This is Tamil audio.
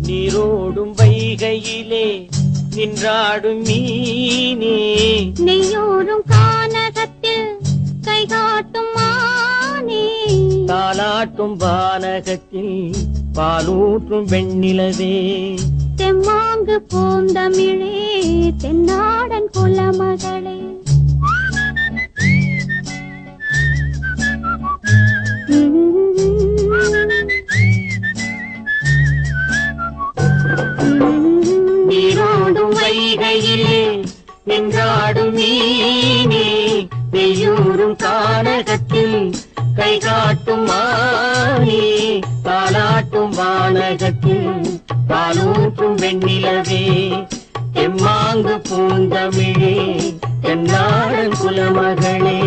நீரோடும் வைகையிலே நின்றாடும் மீனே, நெய்யோரும் கானகத்தில் கைகாட்டும் மானே, தாலாட்டும் வானகத்தில் பாலூற்றும் வெண்ணிலவே, தெம்மாங்கு பூந்தமிழே தென்னாடன் குலமகளே. நீரோடும் வைகையிலே நின்றாடும் மீனே, நெய்யூரும் கானகத்தில் கை காட்டும் மானே, தாலாட்டும் வானகத்தில் பாலூற்றும் வெண்ணிலவே, எம்மாங்கு பூந்தமிழே தென்னாடன் குலமகளே.